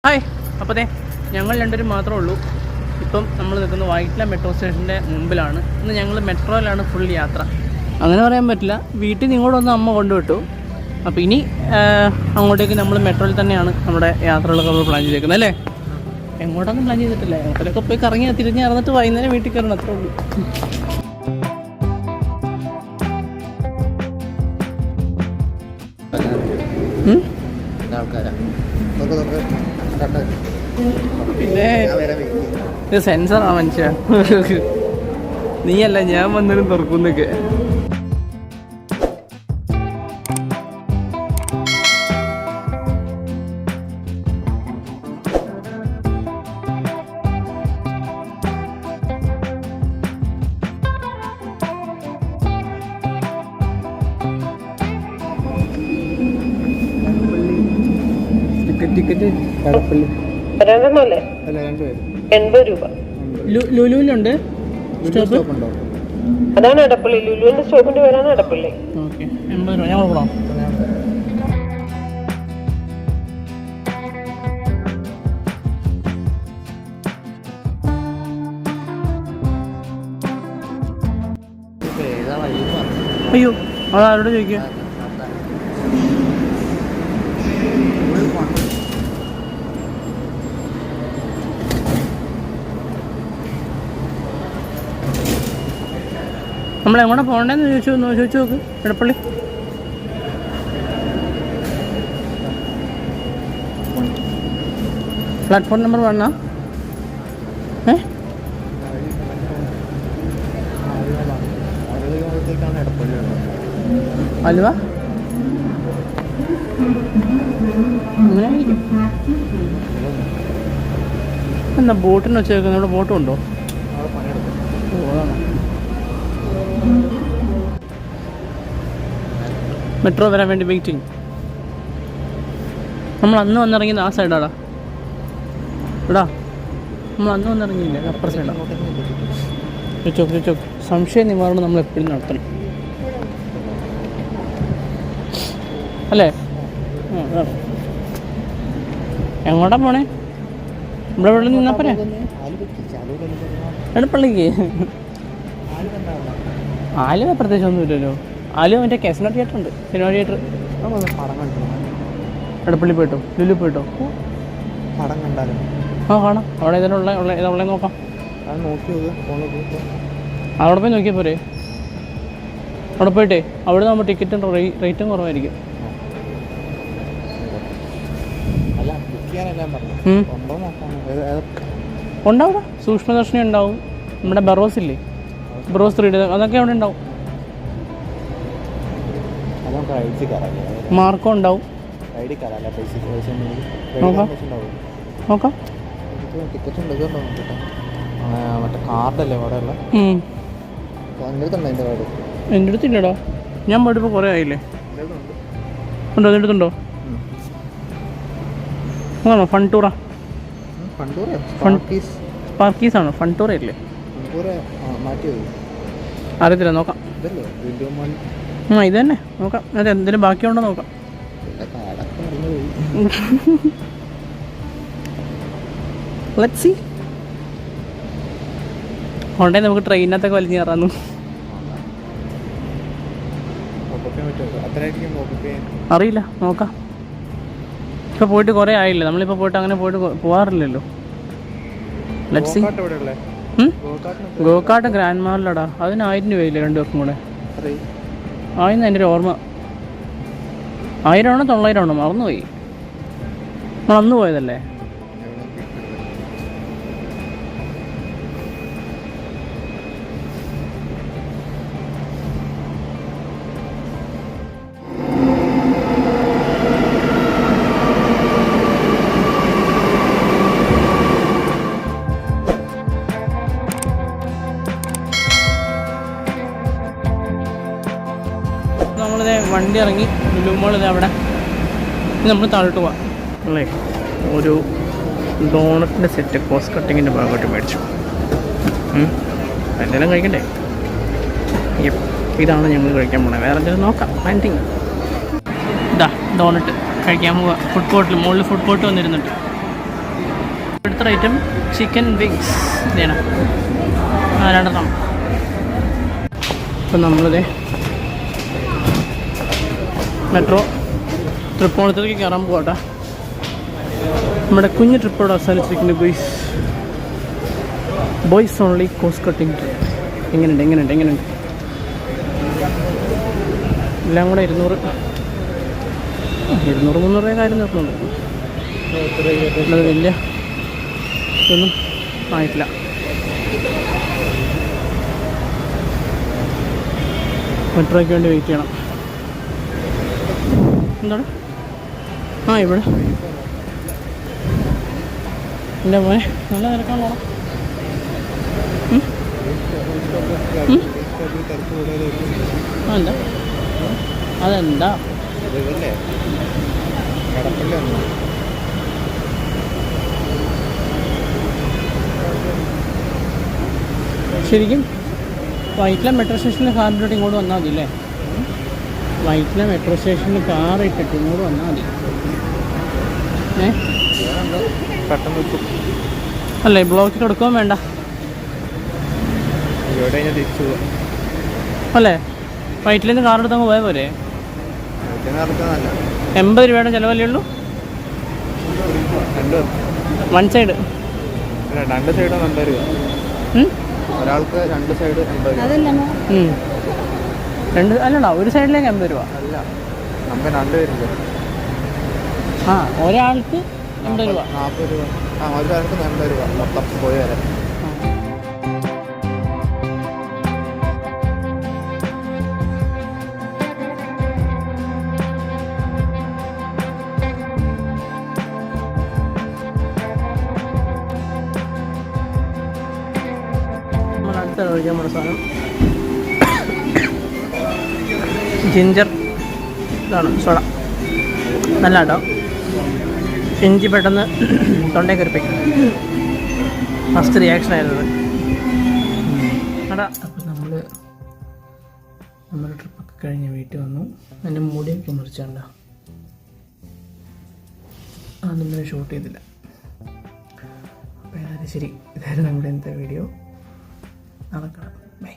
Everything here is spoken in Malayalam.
ഹായ്. അപ്പോൾ ഞങ്ങൾ രണ്ടുപേരും മാത്രമേ ഉള്ളൂ. ഇപ്പം നമ്മൾ നിൽക്കുന്നത് വൈറ്റ്ല മെട്രോ സ്റ്റേഷൻ്റെ മുമ്പിലാണ്. ഇന്ന് ഞങ്ങൾ മെട്രോയിലാണ് ഫുൾ യാത്ര. അങ്ങനെ പറയാൻ പറ്റില്ല, വീട്ടിൽ നിന്ന് ഇങ്ങോട്ട് വന്ന് അമ്മ കൊണ്ടുവിട്ടു. അപ്പോൾ ഇനി അങ്ങോട്ടേക്ക് നമ്മൾ മെട്രോയിൽ തന്നെയാണ് നമ്മുടെ യാത്രകളൊക്കെ നമ്മൾ പ്ലാൻ ചെയ്തേക്കുന്നത് അല്ലേ? എങ്ങോട്ടൊന്നും പ്ലാൻ ചെയ്തിട്ടില്ല. എങ്ങോട്ടൊക്കെ പോയി കറങ്ങി തിരിഞ്ഞ് നടന്നിട്ട് വൈകുന്നേരം വീട്ടിൽ കയറണം, അത്രേ ഉള്ളൂ. പിന്നെ ഇത് സെൻസറാ മനുഷ്യ. നീയല്ല, ഞാൻ വന്നതിനും തുറക്കുന്നൊക്കെ. ടിക്കറ്റ് എടപ്പള്ളി 80 രൂപ. ലുലുവിലുണ്ട് സ്റ്റോപ്പ്. അതാണ് എടപ്പള്ളി. ലുലുവിന്റെ സ്റ്റോപ്പിന്റെ പേരാണ് എടപ്പള്ളി. ഓക്കെ, 80 രൂപ. ഞങ്ങൾ പോകണം. അയ്യോ, അതാരോട് ചോദിക്കുക. നമ്മൾ എങ്ങോട്ടാ പോകണ്ടേന്ന് ചോദിച്ചു നോക്ക്. Edappally platform number 1. അലുവ അങ്ങനെ ആയിരിക്കും. എന്താ ബോട്ടിന് വെച്ചേക്കുന്നത്? ഇവിടെ ബോട്ടും ഉണ്ടോ? മെട്രോ വരാൻ വേണ്ടി വെയിറ്റിംഗ്. നമ്മൾ അന്ന് വന്നിറങ്ങിയത് ആ സൈഡാടാ. ഇടാ, നമ്മൾ അന്ന് വന്നിറങ്ങിയില്ല, അപ്പുറ സൈഡാ. ചോക്ക് സംശയ നിവാരണം നമ്മൾ എപ്പോഴും നടത്തണം അല്ലേ? എങ്ങോട്ടാ പോണേ? ഇവിടെ നിന്നാ പോരെ? എടപ്പള്ളിക്ക് ആലുവ പ്രത്യേകിച്ച് ഒന്നുമില്ലല്ലോ. ആലുവ മറ്റേ കെസന തിയേറ്റർ ഉണ്ട്, സിനിമ തിയേറ്റർ. എടപ്പള്ളി പോയിട്ടോ? ലുലു പോയിട്ടോ? ആ കാണാം. അവിടെ ഇതുള്ള നോക്കാം. അവിടെ പോയി നോക്കിയാൽ പോരെ? അവിടെ പോയിട്ടേ അവിടെ നമ്മൾ ടിക്കറ്റും റേറ്റും കുറവായിരിക്കും. ഉണ്ടാവും, സൂക്ഷ്മദർശിനി ഉണ്ടാവും, നമ്മുടെ ബറോസ് ഇല്ലേ, ബറോസ് 3D അതൊക്കെ അവിടെ ഉണ്ടാവും. മാർക്കോ ഉണ്ടാവും. നോക്കാം. എൻ്റെ അടുത്തില്ലടാ, ഞാൻ പോയിട്ടിപ്പോൾ കുറേ ആയില്ലേ. ഉണ്ടോ? എൻ്റെ അടുത്തുണ്ടോ? അതാണോ ഫൺ ടൂറാ? സ്പാർക്കീസ് ആണോ? ഫൺ ടൂറ ഇല്ലേ? അറിയത്തില്ല, നോക്കാം. ഇത് തന്നെ നോക്കാം. അതെ, എന്തെങ്കിലും ബാക്കിയുണ്ടോ നോക്കാം. Let's see. കൊണ്ടേ നമുക്ക് ട്രെയിനകത്തൊക്കെ വലിഞ്ഞ് കയറാന്നു. അറിയില്ല, നോക്കാം. ഇപ്പോൾ പോയിട്ട് കുറേ ആയില്ലേ, നമ്മളിപ്പോൾ പോയിട്ട് അങ്ങനെ പോകാറില്ലല്ലോ. Let's see. ഗോകാർട്ട് ഗ്രാൻഡ് മാളിലടാ, അതിന് 1000 രൂപയില്ലേ രണ്ടുപേർക്കും കൂടെ? ആയിരുന്നു എൻ്റെ ഒരു ഓർമ്മ. 1000 ആണോ 900 ആണോ മറന്നുപോയി. നമ്മൾ അന്ന് പോയതല്ലേ? നമ്മളിത് വണ്ടി ഇറങ്ങി ലുലുമോളിത് അവിടെ നമ്മൾ താഴോട്ട് പോവാം അല്ലേ. ഒരു ഡോണറ്റിൻ്റെ സെറ്റ് കോസ്റ്റ് കട്ടിങ്ങിൻ്റെ ഭാഗമായിട്ട് മേടിച്ചു. എന്തെങ്കിലും കഴിക്കണ്ടേ? ഇതാണ് ഞങ്ങൾ കഴിക്കാൻ പോണത്. വേറെ എന്തെങ്കിലും നോക്കാം. പാൻറ്റിങ് ഇതാ ഡോണറ്റ് കഴിക്കാൻ പോവുക. ഫുഡ് കോർട്ടിൽ മുകളിൽ ഫുഡ് കോർട്ട് വന്നിരുന്നുണ്ട്. അടുത്ത ഐറ്റം ചിക്കൻ വിങ്സ് ഇതാണ്. രണ്ടെണ്ണം. ഇപ്പം നമ്മളിത് മെട്രോ തൃപ്പൂണിത്തേക്ക് കയറാൻ പോകട്ടെ. നമ്മുടെ കുഞ്ഞു ട്രിപ്പോടെ അവസാനിച്ചിരിക്കുന്നു boys only cost cutting trip. എങ്ങനെയുണ്ട് എല്ലാം കൂടെ 200 300 കാര്യം നോക്കുന്നുണ്ട്. അത് വലിയ ഇതൊന്നും ആയിട്ടില്ല. മെട്രോയ്ക്ക് വേണ്ടി വെയിറ്റ് ചെയ്യണം. എന്താണ് ഇവിടെ എൻ്റെ മോനെ നല്ല തിരക്കാണോ? അതെന്താ ശരിക്കും വൈറ്റില മെട്രോ സ്റ്റേഷനിൽ കാറിട്ടിട്ട് ഇങ്ങോട്ട് വന്നാൽ മതി അല്ലേ? വൈറ്റില മെട്രോ സ്റ്റേഷനിൽ കാർ ഇട്ടിട്ട് ഇങ്ങോട്ട് വന്നാൽ മതി. അല്ലേ ബ്ലോക്കിൽ കൊടുക്കുകയും വേണ്ട അല്ലേ? വൈറ്റിൽ നിന്ന് കാർ എടുത്തങ്ങ് പോയാൽ പോരെ? 80 രൂപയുടെ ചിലവല്ലേ ഉള്ളൂ? വൺ സൈഡ് 2 സൈഡും 50 രൂപ. ഒരാൾക്ക് 2 സൈഡ് 50 രൂപ. അല്ലടാ ഒരു സൈഡിലേക്ക് 50 രൂപ അല്ല, നമുക്ക് 2 പേരില്ല. ഒരാൾക്ക് 50 രൂപ. 40 രൂപ. ഒരാൾക്ക് 50 രൂപ മൊത്തം പോയി വരാം. കഴിക്കാൻ നമ്മുടെ സാധനം ജിഞ്ചർ ഇതാണ് സോഡ. നല്ല കേട്ടോ. ഇഞ്ചി പെട്ടെന്ന് തൊണ്ടയിൽ കയറിപ്പിക്കും. ഫസ്റ്റ് റിയാക്ഷൻ ആയിരുന്നത് അടാ. അപ്പം നമ്മുടെ ട്രിപ്പൊക്കെ കഴിഞ്ഞ് വീട്ടിൽ വന്നു. എൻ്റെ മുടിയൊക്കെ മുറിച്ചണ്ട, അതൊന്നും ഷൂട്ട് ചെയ്തില്ല. അപ്പോൾ ഏതായാലും ശരി, ഇതായിരുന്നു നമ്മുടെ ഇന്നത്തെ വീഡിയോ. നടക്കണം. ബൈ.